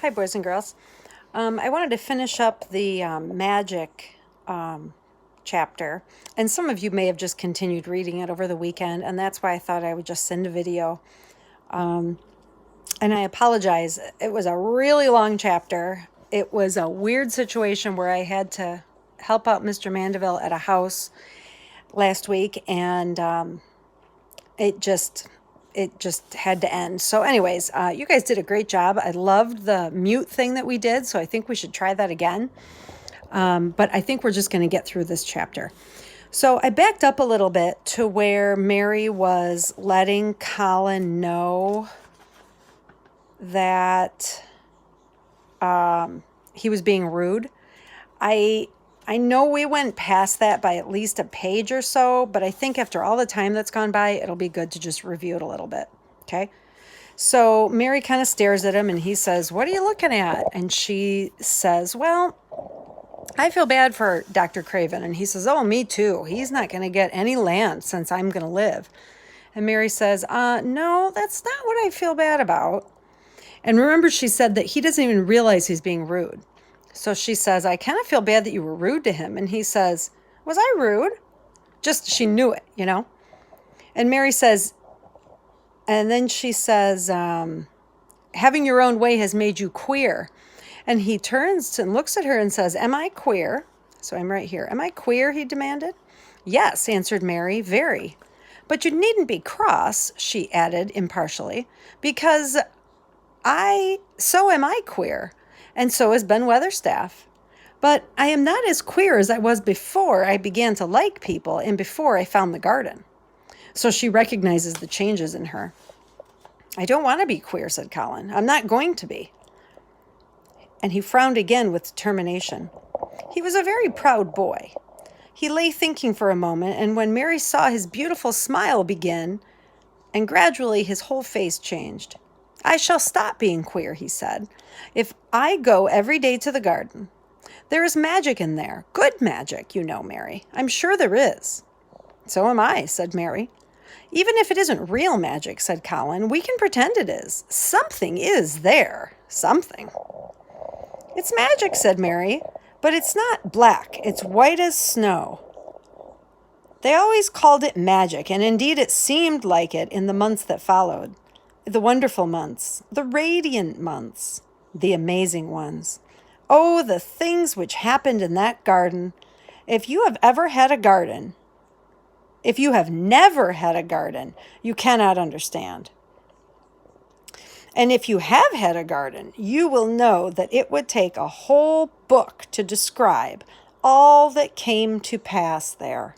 Hi, boys and girls. I wanted to finish up the magic chapter, and some of you may have just continued reading it over the weekend, and that's why I thought I would just send a video. And I apologize. It was a really long chapter. It was a weird situation where I had to help out Mr. Mandeville at a house last week, and it just had to end. So anyways, you guys did a great job. I loved the mute thing that we did, so I think we should try that again. But I think we're just going to get through this chapter. So I backed up a little bit to where Mary was letting Colin know that he was being rude. I know we went past that by at least a page or so, but I think after all the time that's gone by, it'll be good to just review it a little bit. Okay. So Mary kind of stares at him and he says, "What are you looking at?" And she says, "Well, I feel bad for Dr. Craven." And he says, "Oh, me too. He's not going to get any land since I'm going to live." And Mary says, "No, that's not what I feel bad about." And remember, she said that he doesn't even realize he's being rude. So she says, "I kind of feel bad that you were rude to him." And he says, "Was I rude?" Just, she knew it, you know? And Mary says, and then she says, "Having your own way has made you queer." And he turns and looks at her and says, "Am I queer?" So I'm right here. "Am I queer?" he demanded. "Yes," answered Mary, "very. But you needn't be cross," she added impartially, "because so am I queer, and so is Ben Weatherstaff. But I am not as queer as I was before I began to like people and before I found the garden." So she recognizes the changes in her. "I don't want to be queer," said Colin. "I'm not going to be." And he frowned again with determination. He was a very proud boy. He lay thinking for a moment, and when Mary saw his beautiful smile begin, and gradually his whole face changed. "I shall stop being queer," he said, "if I go every day to the garden. There is magic in there. Good magic, you know, Mary. I'm sure there is." "So am I," said Mary. "Even if it isn't real magic," said Colin, "we can pretend it is. Something is there. Something." "It's magic," said Mary, "but it's not black. It's white as snow." They always called it magic, and indeed it seemed like it in the months that followed. The wonderful months, the radiant months, the amazing ones. Oh, the things which happened in that garden. If you have ever had a garden, if you have never had a garden, you cannot understand. And if you have had a garden, you will know that it would take a whole book to describe all that came to pass there.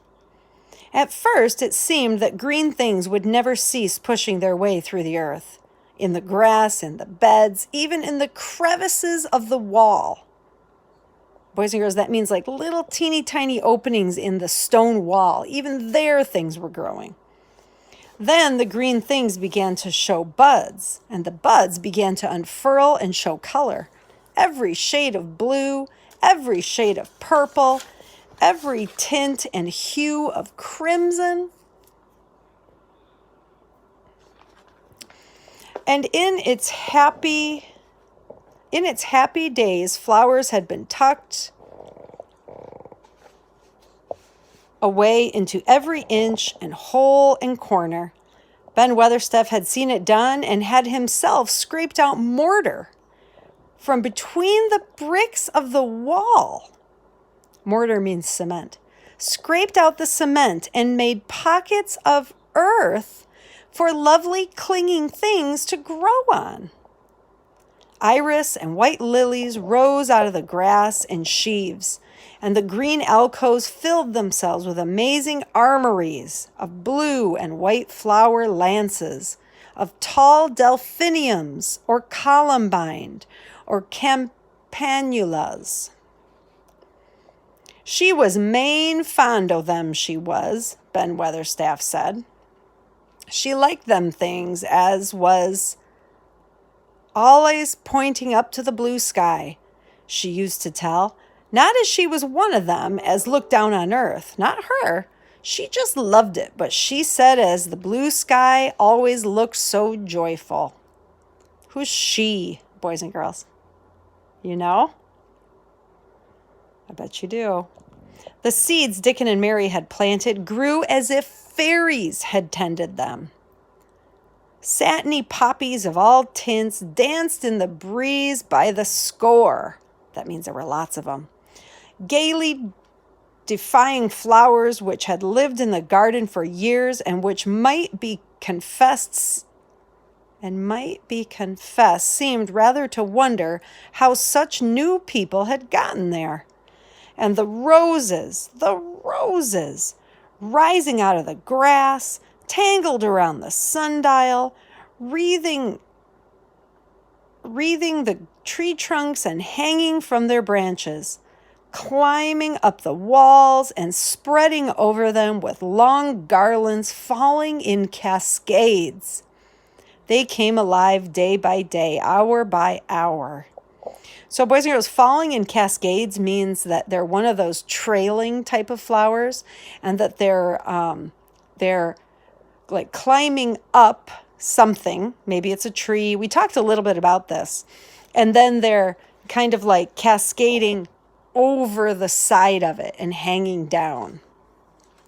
At first, it seemed that green things would never cease pushing their way through the earth, in the grass, in the beds, even in the crevices of the wall. Boys and girls, that means like little teeny tiny openings in the stone wall. Even there, things were growing. Then the green things began to show buds, and the buds began to unfurl and show color. Every shade of blue, every shade of purple, every tint and hue of crimson. And in its happy days, flowers had been tucked away into every inch and hole and corner. Ben Weatherstaff had seen it done and had himself scraped out mortar from between the bricks of the wall. Mortar means cement. Scraped out the cement and made pockets of earth for lovely clinging things to grow on. Iris and white lilies rose out of the grass in sheaves, and the green alcoves filled themselves with amazing armories of blue and white flower lances, of tall delphiniums or columbine or campanulas. "She was main fond o' them, she was," Ben Weatherstaff said. "She liked them things as was allays pointing up to the blue sky, she used to tell. Not as she was one of them as looked down on earth. Not her. She just loved it, but she said as the blue sky always looked so joyful." Who's she, boys and girls? You know? I bet you do. The seeds Dickon and Mary had planted grew as if fairies had tended them. Satiny poppies of all tints danced in the breeze by the score. That means there were lots of them. Gaily defying flowers which had lived in the garden for years and which might be confessed seemed rather to wonder how such new people had gotten there. And the roses, rising out of the grass, tangled around the sundial, wreathing the tree trunks and hanging from their branches, climbing up the walls and spreading over them with long garlands falling in cascades. They came alive day by day, hour by hour. So boys and girls, falling in cascades means that they're one of those trailing type of flowers, and that they're like climbing up something. Maybe it's a tree. We talked a little bit about this. And then they're kind of like cascading over the side of it and hanging down.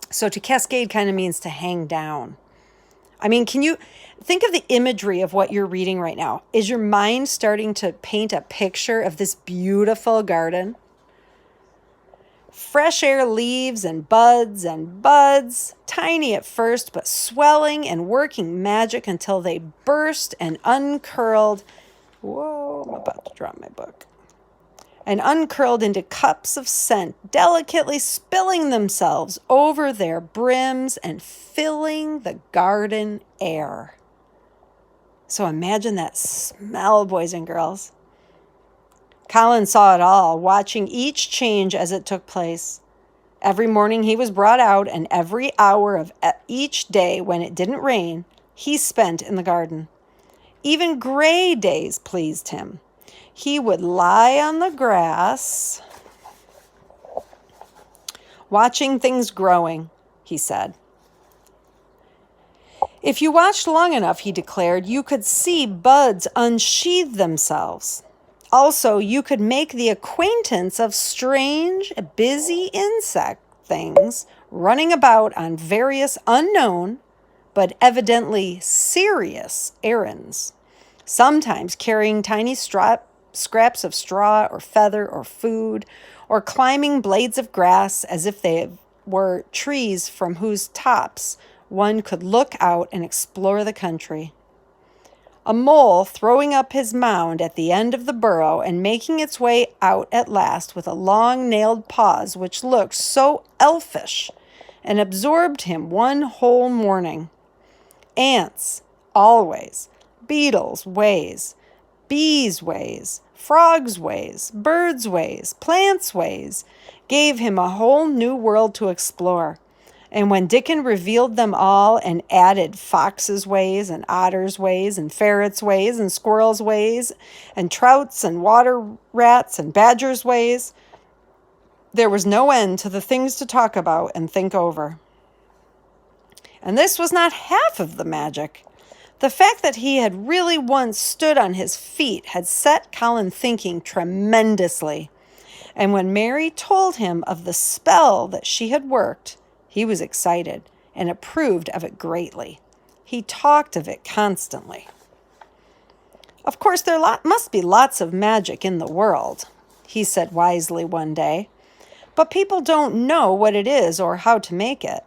So to cascade kind of means to hang down. I mean, can you think of the imagery of what you're reading right now? Is your mind starting to paint a picture of this beautiful garden? Fresh air leaves and buds, tiny at first, but swelling and working magic until they burst and uncurled. Whoa, I'm about to drop my book. And uncurled into cups of scent, delicately spilling themselves over their brims and filling the garden air. So imagine that smell, boys and girls. Colin saw it all, watching each change as it took place. Every morning he was brought out, and every hour of each day when it didn't rain, he spent in the garden. Even gray days pleased him. He would lie on the grass, watching things growing, he said. If you watched long enough, he declared, you could see buds unsheathe themselves. Also, you could make the acquaintance of strange, busy insect things running about on various unknown, but evidently serious errands, sometimes carrying tiny scraps of straw or feather or food, or climbing blades of grass as if they were trees from whose tops one could look out and explore the country. A mole throwing up his mound at the end of the burrow and making its way out at last with a long nailed paws which looked so elfish and absorbed him one whole morning. Ants, always, beetles' ways, bees' ways, frogs' ways, birds' ways, plants' ways, gave him a whole new world to explore. And when Dickon revealed them all and added foxes' ways and otters' ways and ferrets' ways and squirrels' ways and trouts and water rats and badgers' ways, there was no end to the things to talk about and think over. And this was not half of the magic. The fact that he had really once stood on his feet had set Colin thinking tremendously. And when Mary told him of the spell that she had worked, he was excited and approved of it greatly. He talked of it constantly. Of course, there must be lots of magic in the world, he said wisely one day, but people don't know what it is or how to make it.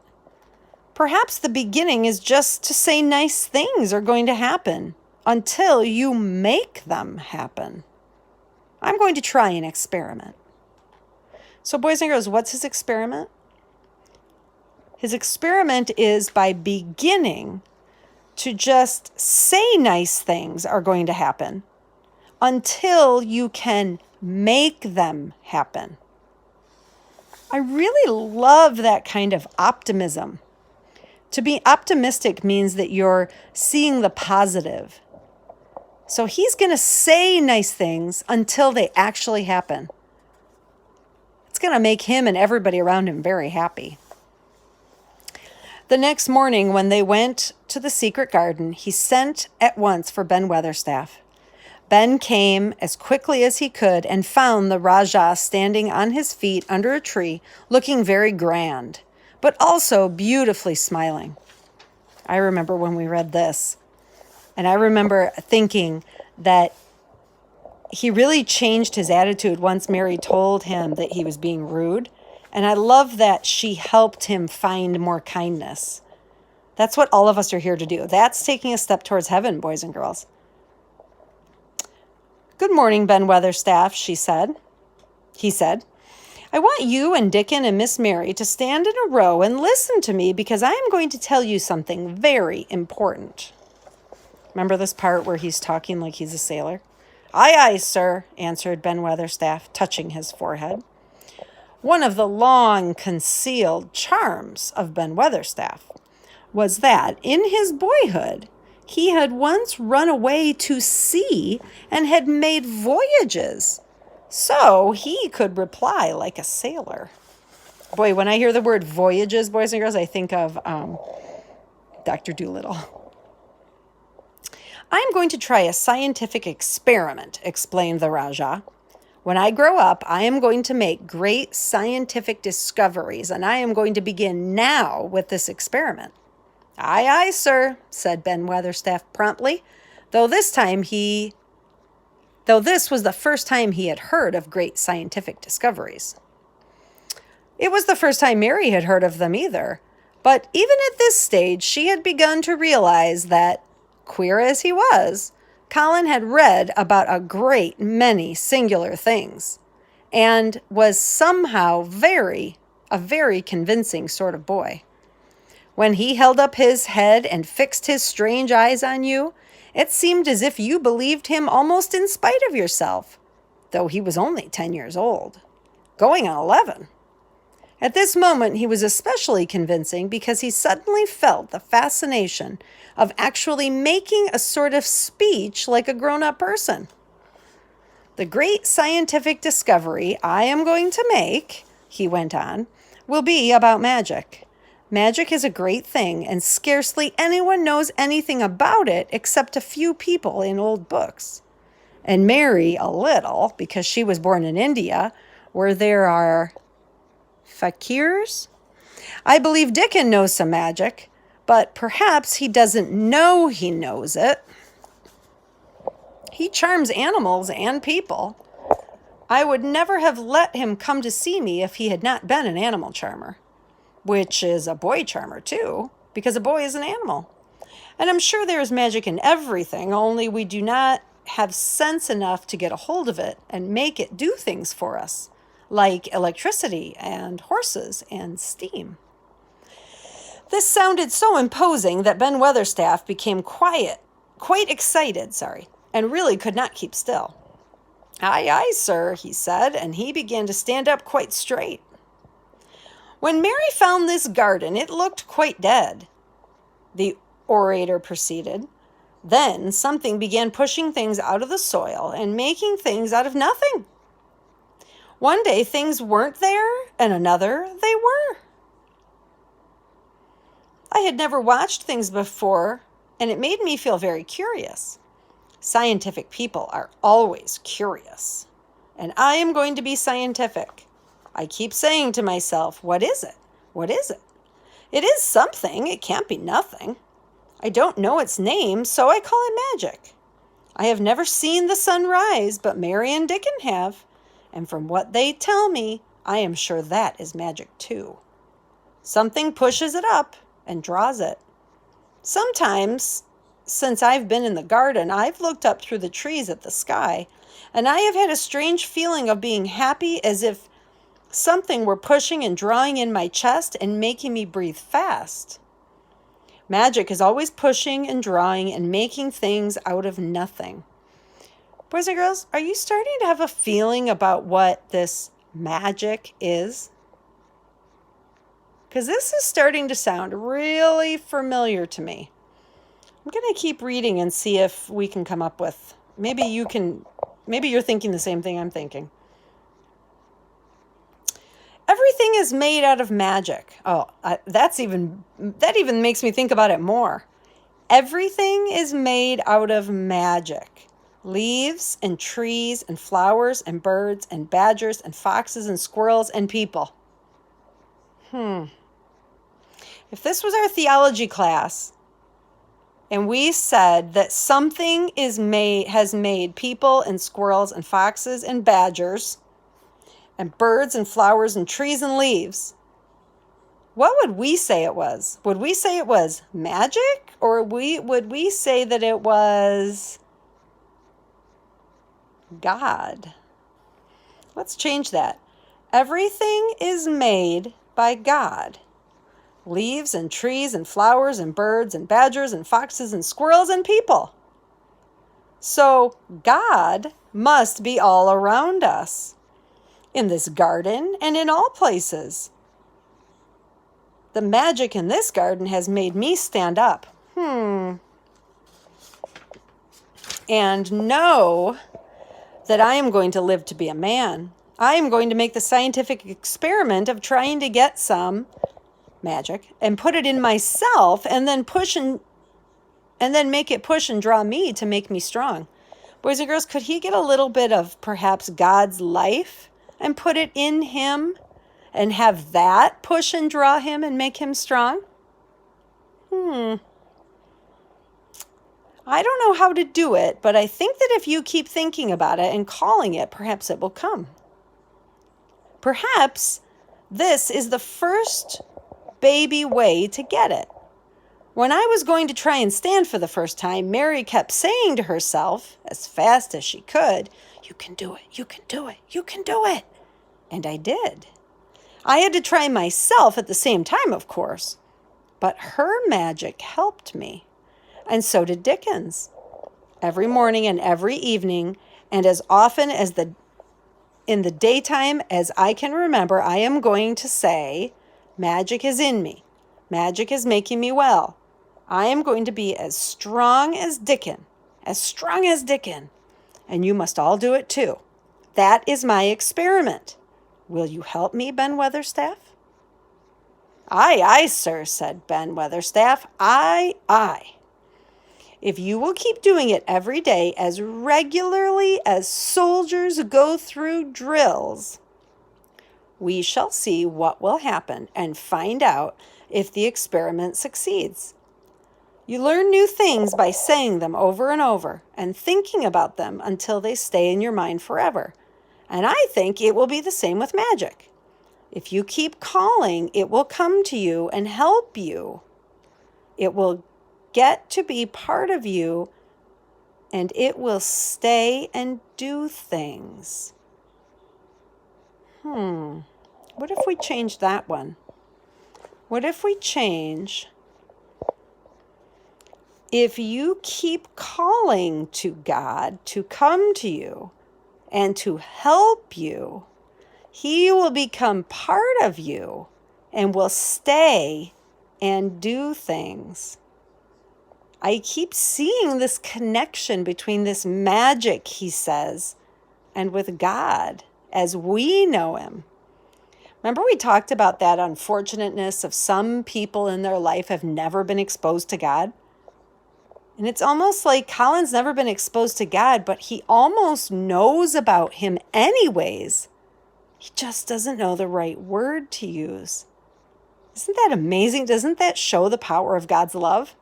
Perhaps the beginning is just to say nice things are going to happen until you make them happen. I'm going to try an experiment. So boys and girls, what's his experiment? His experiment is by beginning to just say nice things are going to happen until you can make them happen. I really love that kind of optimism. To be optimistic means that you're seeing the positive. So he's going to say nice things until they actually happen. It's going to make him and everybody around him very happy. The next morning, when they went to the secret garden, he sent at once for Ben Weatherstaff. Ben came as quickly as he could and found the Rajah standing on his feet under a tree, looking very grand, but also beautifully smiling. I remember when we read this, and I remember thinking that he really changed his attitude once Mary told him that he was being rude. And I love that she helped him find more kindness. That's what all of us are here to do. That's taking a step towards heaven, boys and girls. "Good morning, Ben Weatherstaff," she said. He said, "I want you and Dickon and Miss Mary to stand in a row and listen to me because I am going to tell you something very important." Remember this part where he's talking like he's a sailor? "Aye, aye, sir," answered Ben Weatherstaff, touching his forehead. One of the long concealed charms of Ben Weatherstaff was that in his boyhood, he had once run away to sea and had made voyages, so he could reply like a sailor. Boy, when I hear the word voyages, boys and girls, I think of Dr. Dolittle. "I'm going to try a scientific experiment," explained the Rajah. "When I grow up, I am going to make great scientific discoveries, and I am going to begin now with this experiment." "Aye, aye, sir," said Ben Weatherstaff promptly, though this was the first time he had heard of great scientific discoveries. It was the first time Mary had heard of them either, but even at this stage, she had begun to realize that, queer as he was, Colin had read about a great many singular things and was somehow a very convincing sort of boy. When he held up his head and fixed his strange eyes on you, it seemed as if you believed him almost in spite of yourself, though he was only 10 years old, going on 11. At this moment, he was especially convincing because he suddenly felt the fascination of actually making a sort of speech like a grown-up person. "The great scientific discovery I am going to make," he went on, "will be about magic. Magic is a great thing, and scarcely anyone knows anything about it except a few people in old books. And Mary a little, because she was born in India, where there are fakirs. I believe Dickon knows some magic, but perhaps he doesn't know he knows it. He charms animals and people. I would never have let him come to see me if he had not been an animal charmer, which is a boy charmer too, because a boy is an animal. And I'm sure there is magic in everything, only we do not have sense enough to get a hold of it and make it do things for us, like electricity and horses and steam." This sounded so imposing that Ben Weatherstaff became quite excited, and really could not keep still. "Aye, aye, sir," he said, and he began to stand up quite straight. "When Mary found this garden, it looked quite dead," the orator proceeded. "Then something began pushing things out of the soil and making things out of nothing. One day things weren't there, and another they were. I had never watched things before, and it made me feel very curious. Scientific people are always curious, and I am going to be scientific. I keep saying to myself, what is it? What is it? It is something. It can't be nothing. I don't know its name, so I call it magic. I have never seen the sun rise, but Mary and Dickon have, and from what they tell me, I am sure that is magic too. Something pushes it up and draws it. Sometimes, since I've been in the garden, I've looked up through the trees at the sky, and I have had a strange feeling of being happy, as if something were pushing and drawing in my chest and making me breathe fast. Magic is always pushing and drawing and making things out of nothing. Boys and girls, are you starting to have a feeling about what this magic is? Because this is starting to sound really familiar to me. I'm going to keep reading and see if we can come up with, maybe you're thinking the same thing I'm thinking. Everything is made out of magic. That even makes me think about it more. Everything is made out of magic. leaves and trees and flowers and birds and badgers and foxes and squirrels and people. If this was our theology class and we said that something has made people and squirrels and foxes and badgers and birds and flowers and trees and leaves, what would we say it was? Would we say it was magic, or would we say that it was God? Let's change that. Everything is made by God. Leaves and trees and flowers and birds and badgers and foxes and squirrels and people. So God must be all around us, in this garden and in all places. The magic in this garden has made me stand up. And know that I am going to live to be a man. I am going to make the scientific experiment of trying to get some magic and put it in myself, and then make it push and draw me to make me strong. Boys and girls, could he get a little bit of perhaps God's life and put it in him and have that push and draw him and make him strong? I don't know how to do it, but I think that if you keep thinking about it and calling it, perhaps it will come. Perhaps this is the first baby way to get it. When I was going to try and stand for the first time, Mary kept saying to herself, as fast as she could, "You can do it, you can do it, you can do it." And I did. I had to try myself at the same time, of course, but her magic helped me. And so did Dickens. Every morning and every evening, and as often as in the daytime as I can remember, I am going to say, magic is in me. Magic is making me well. I am going to be as strong as Dickens, and you must all do it too. That is my experiment. Will you help me, Ben Weatherstaff? Aye, aye, sir, said Ben Weatherstaff. Aye, aye. If you will keep doing it every day as regularly as soldiers go through drills, we shall see what will happen and find out if the experiment succeeds. You learn new things by saying them over and over and thinking about them until they stay in your mind forever. And I think it will be the same with magic. If you keep calling, it will come to you and help you. It will get to be part of you, and it will stay and do things. What if we change that one? What if we change, if you keep calling to God to come to you and to help you, he will become part of you and will stay and do things. I keep seeing this connection between this magic, he says, and with God as we know him. Remember we talked about that unfortunateness of some people in their life have never been exposed to God? And it's almost like Colin's never been exposed to God, but he almost knows about him anyways. He just doesn't know the right word to use. Isn't that amazing? Doesn't that show the power of God's love?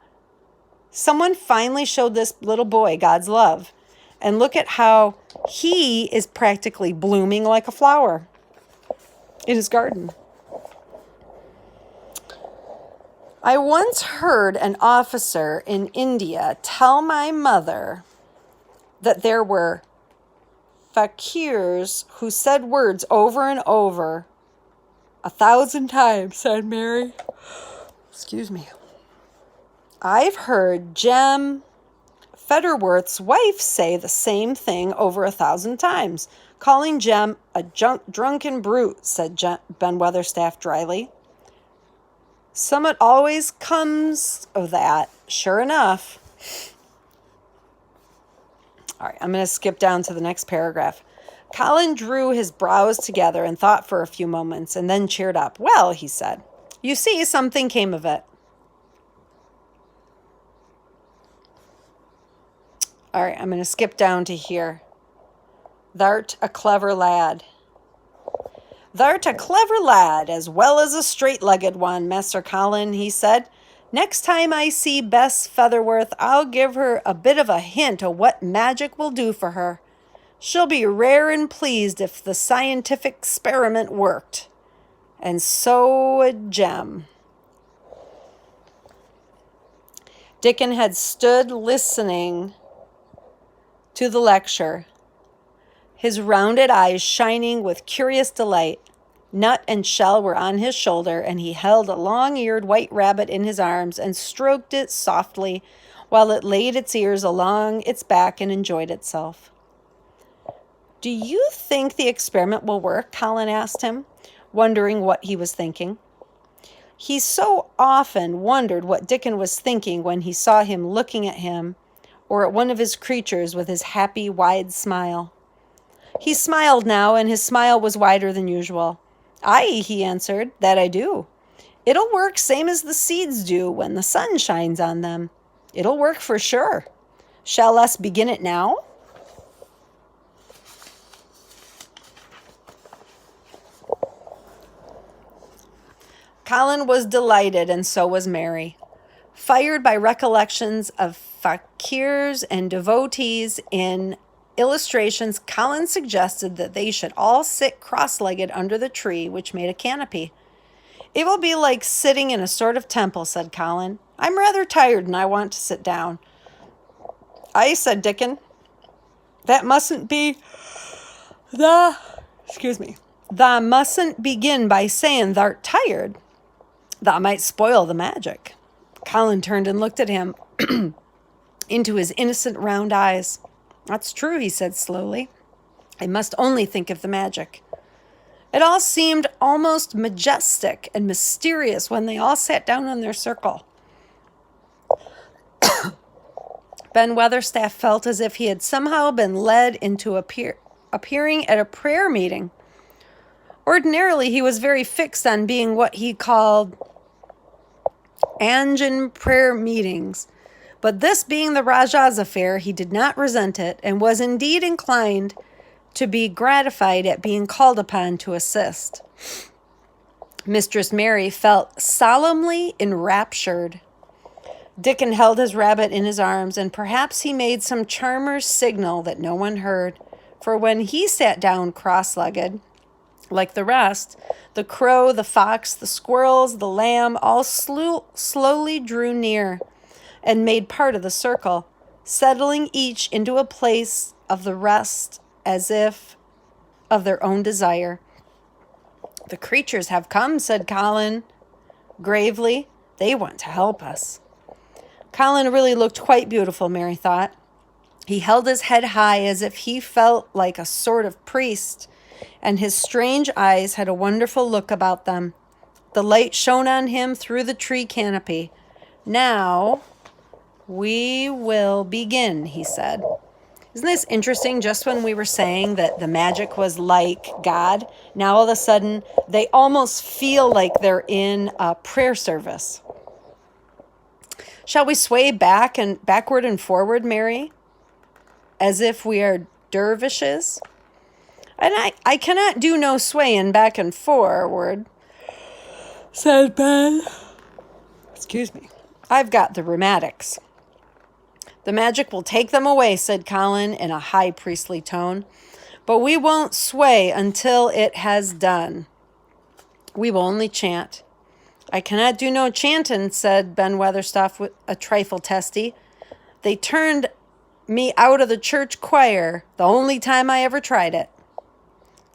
Someone finally showed this little boy God's love. And look at how he is practically blooming like a flower in his garden. I once heard an officer in India tell my mother that there were fakirs who said words over and over 1,000 times, said Mary. Excuse me. I've heard Jem Fetterworth's wife say the same thing over 1,000 times, calling Jem a drunken brute, said Ben Weatherstaff dryly. Somewhat always comes of that, sure enough. All right, I'm going to skip down to the next paragraph. Colin drew his brows together and thought for a few moments and then cheered up. Well, he said, you see, something came of it. All right, I'm going to skip down to here. Thou'rt a clever lad. Thou'rt a clever lad, as well as a straight-legged one, Master Colin, he said. Next time I see Bess Featherworth, I'll give her a bit of a hint of what magic will do for her. She'll be rare and pleased if the scientific experiment worked. And so would Jem. Dickon had stood listening to the lecture, his rounded eyes shining with curious delight. Nut and Shell were on his shoulder, and he held a long-eared white rabbit in his arms and stroked it softly while it laid its ears along its back and enjoyed itself. Do you think the experiment will work? Colin asked him, wondering what he was thinking. He so often wondered what Dickon was thinking when he saw him looking at him or at one of his creatures with his happy, wide smile. He smiled now, and his smile was wider than usual. Aye, he answered, that I do. It'll work same as the seeds do when the sun shines on them. It'll work for sure. Shall us begin it now? Colin was delighted, and so was Mary. Fired by recollections of fakirs and devotees in illustrations, Colin suggested that they should all sit cross-legged under the tree, which made a canopy. It will be like sitting in a sort of temple, said Colin. I'm rather tired and I want to sit down. Aye, said Dickon. That mustn't be Thou mustn't begin by saying thou'rt tired. That might spoil the magic. Colin turned and looked at him into his innocent round eyes. That's true, he said slowly. I must only think of the magic. It all seemed almost majestic and mysterious when they all sat down in their circle. Ben Weatherstaff felt as if he had somehow been led into appearing at a prayer meeting. Ordinarily, he was very fixed on being what he called Anjan prayer meetings. But this being the Rajah's affair, he did not resent it and was indeed inclined to be gratified at being called upon to assist. Mistress Mary felt solemnly enraptured. Dickon held his rabbit in his arms, and perhaps he made some charmer's signal that no one heard, for when he sat down cross-legged, like the rest, the crow, the fox, the squirrels, the lamb all slowly drew near and made part of the circle, settling each into a place of the rest as if of their own desire. The creatures have come, said Colin gravely. They want to help us. Colin really looked quite beautiful, Mary thought. He held his head high as if he felt like a sort of priest, and his strange eyes had a wonderful look about them. The light shone on him through the tree canopy. Now we will begin, he said. Isn't this interesting? Just when we were saying that the magic was like God, now all of a sudden they almost feel like they're in a prayer service. Shall we sway backward and forward, Mary, as if we are dervishes? And I cannot do no swaying back and forward, said Ben. Excuse me. I've got the rheumatics. The magic will take them away, said Colin in a high priestly tone. But we won't sway until it has done. We will only chant. I cannot do no chanting, said Ben Weatherstaff with a trifle testy. They turned me out of the church choir the only time I ever tried it.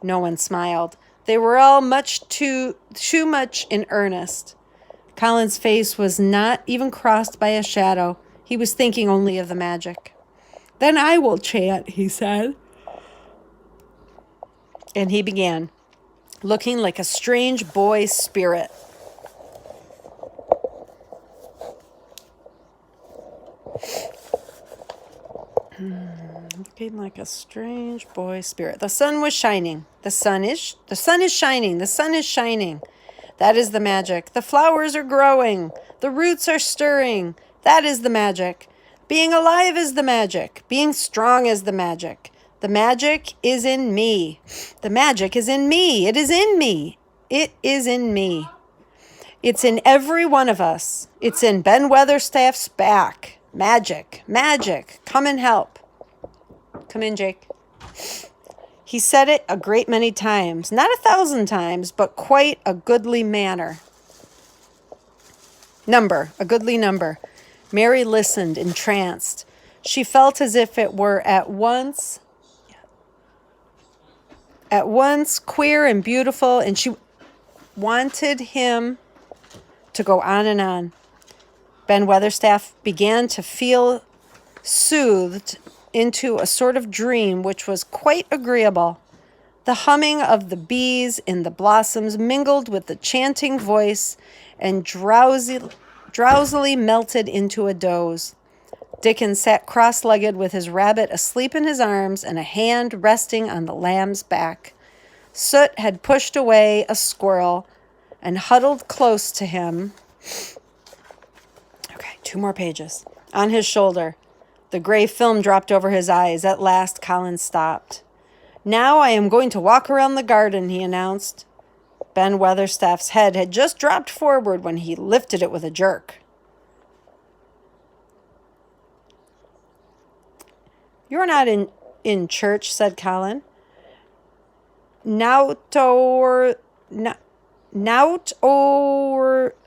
No one smiled. They were all too much in earnest. Colin's face was not even crossed by a shadow. He was thinking only of the magic. Then I will chant, he said. And he began, looking like a strange boy spirit. Looking like a strange boy spirit. The sun was shining. The sun is shining. The sun is shining. That is the magic. The flowers are growing. The roots are stirring. That is the magic. Being alive is the magic. Being strong is the magic. The magic is in me. The magic is in me. It is in me. It is in me. It's in every one of us. It's in Ben Weatherstaff's back. Magic, magic, come and help. Come in, Jake. He said it a great many times, not 1,000 times, but quite a goodly manner. A goodly number. Mary listened, entranced. She felt as if it were at once queer and beautiful, and she wanted him to go on and on. Ben Weatherstaff began to feel soothed into a sort of dream which was quite agreeable. The humming of the bees in the blossoms mingled with the chanting voice and drowsily melted into a doze. Dickon sat cross-legged with his rabbit asleep in his arms and a hand resting on the lamb's back. Soot had pushed away a squirrel and huddled close to him. Okay, 2 more pages. On his shoulder. The gray film dropped over his eyes. At last, Colin stopped. "Now I am going to walk around the garden," he announced. Ben Weatherstaff's head had just dropped forward when he lifted it with a jerk. "You're not in church," said Colin. Nout or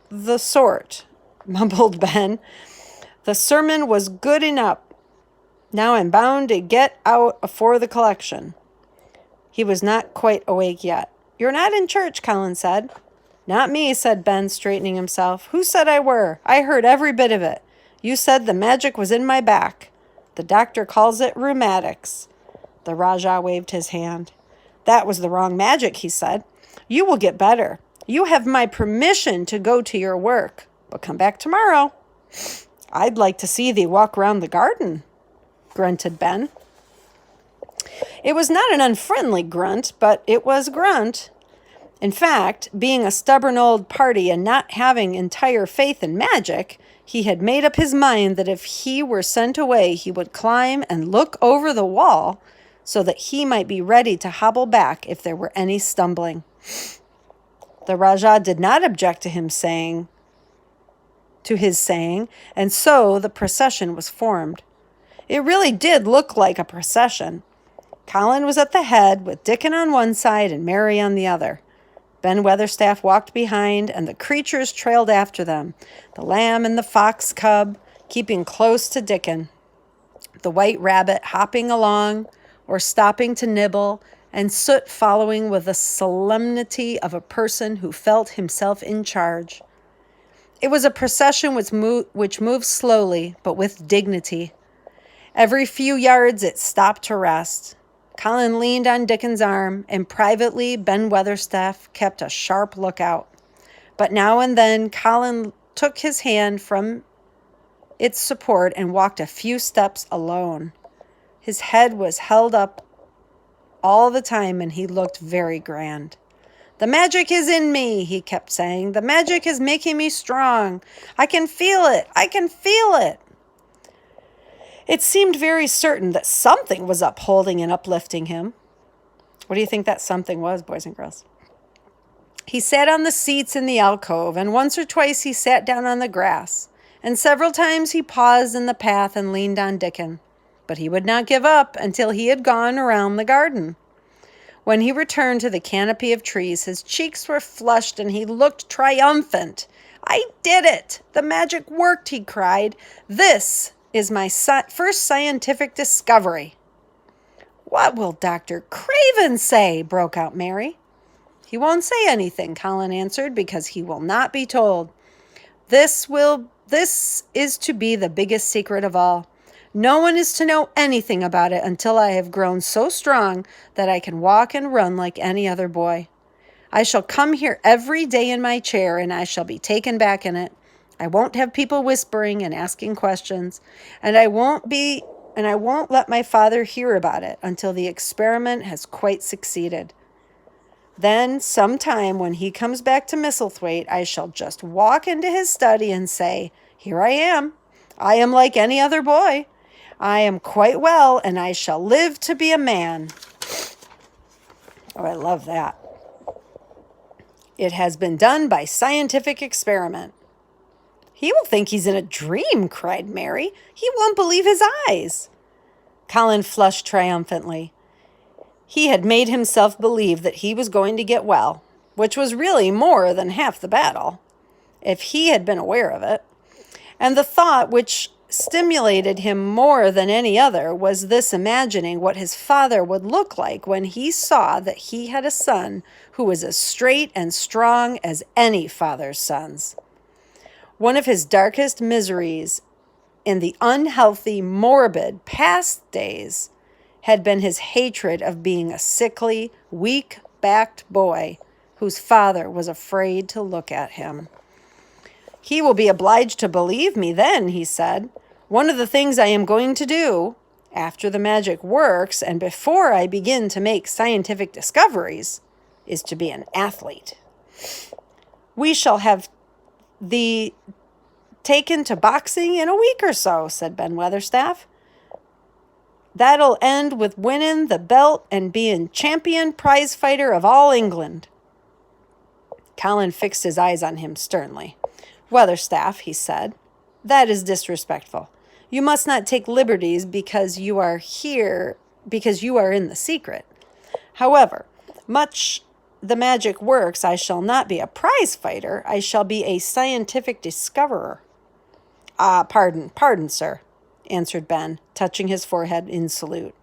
the sort," mumbled Ben. "The sermon was good enough. Now I'm bound to get out afore the collection." He was not quite awake yet. "You're not in church," Colin said. "Not me," said Ben, straightening himself. "Who said I were? I heard every bit of it. You said the magic was in my back. The doctor calls it rheumatics." The Rajah waved his hand. "That was the wrong magic," he said. "You will get better. You have my permission to go to your work, but come back tomorrow." "I'd like to see thee walk round the garden," grunted Ben. It was not an unfriendly grunt, but it was a grunt. In fact, being a stubborn old party and not having entire faith in magic, he had made up his mind that if he were sent away, he would climb and look over the wall so that he might be ready to hobble back if there were any stumbling. The Rajah did not object to his saying, and so the procession was formed. It really did look like a procession. Colin was at the head, with Dickon on one side and Mary on the other. Ben Weatherstaff walked behind, and the creatures trailed after them, the lamb and the fox cub keeping close to Dickon, the white rabbit hopping along or stopping to nibble, and Soot following with the solemnity of a person who felt himself in charge. It was a procession which moved slowly, but with dignity. Every few yards it stopped to rest. Colin leaned on Dickon's arm, and privately Ben Weatherstaff kept a sharp lookout. But now and then Colin took his hand from its support and walked a few steps alone. His head was held up all the time, and he looked very grand. "The magic is in me," he kept saying. "The magic is making me strong. I can feel it. I can feel it." It seemed very certain that something was upholding and uplifting him. What do you think that something was, boys and girls? He sat on the seats in the alcove, and once or twice he sat down on the grass, and several times he paused in the path and leaned on Dickon. But he would not give up until he had gone around the garden. When he returned to the canopy of trees, his cheeks were flushed and he looked triumphant. "I did it! The magic worked," he cried. "This is my first scientific discovery." "What will Dr. Craven say?" broke out Mary. "He won't say anything," Colin answered, "because he will not be told. This is to be the biggest secret of all. No one is to know anything about it until I have grown so strong that I can walk and run like any other boy. I shall come here every day in my chair, and I shall be taken back in it. I won't have people whispering and asking questions, and I won't let my father hear about it until the experiment has quite succeeded. Then, sometime when he comes back to Misselthwaite, I shall just walk into his study and say, 'Here I am. I am like any other boy. I am quite well, and I shall live to be a man. Oh, I love that. It has been done by scientific experiment. He will think he's in a dream, cried Mary. He won't believe his eyes. Colin flushed triumphantly. He had made himself believe that he was going to get well, which was really more than half the battle, if he had been aware of it. And the thought which stimulated him more than any other was this imagining what his father would look like when he saw that he had a son who was as straight and strong as any father's sons. One of his darkest miseries in the unhealthy, morbid past days had been his hatred of being a sickly, weak-backed boy whose father was afraid to look at him. He will be obliged to believe me then, he said. One of the things I am going to do, after the magic works and before I begin to make scientific discoveries, is to be an athlete. We shall have thee taken to boxing in a week or so, said Ben Weatherstaff. That'll end with winning the belt and being champion prize fighter of all England. Colin fixed his eyes on him sternly. Weatherstaff, he said, that is disrespectful. You must not take liberties because you are here, because you are in the secret. However, much the magic works, I shall not be a prize fighter. I shall be a scientific discoverer. Pardon, sir, answered Ben, touching his forehead in salute.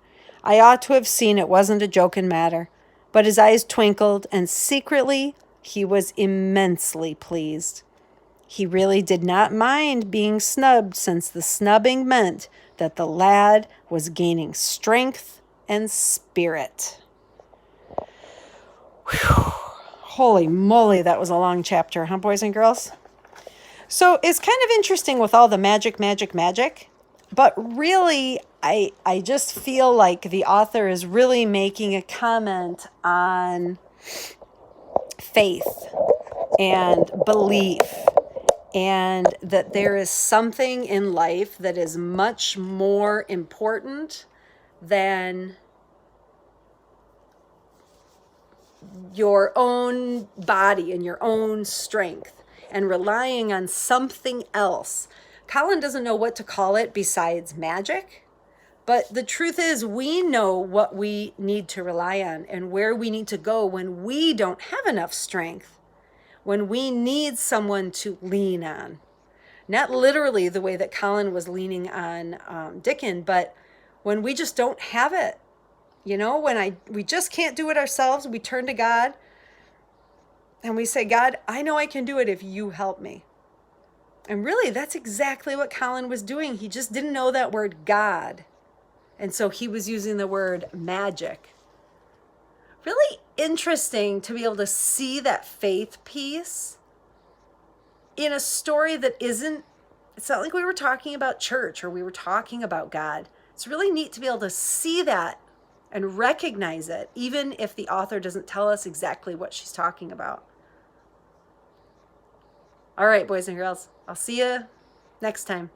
I ought to have seen it wasn't a joking matter. But his eyes twinkled, and secretly he was immensely pleased. He really did not mind being snubbed, since the snubbing meant that the lad was gaining strength and spirit. Whew. Holy moly, that was a long chapter, huh, boys and girls? So it's kind of interesting with all the magic, but really I just feel like the author is really making a comment on faith and belief, and that there is something in life that is much more important than your own body and your own strength, and relying on something else. Colin doesn't know what to call it besides magic, but the truth is we know what we need to rely on and where we need to go when we don't have enough strength, when we need someone to lean on. Not literally the way that Colin was leaning on Dickon, but when we just don't have it. You know, when we just can't do it ourselves, we turn to God and we say, God, I know I can do it if you help me. And really, that's exactly what Colin was doing. He just didn't know that word God. And so he was using the word magic. Really interesting to be able to see that faith piece in a story that isn't, it's not like we were talking about church or we were talking about God. It's really neat to be able to see that and recognize it, even if the author doesn't tell us exactly what she's talking about. All right, boys and girls, I'll see you next time.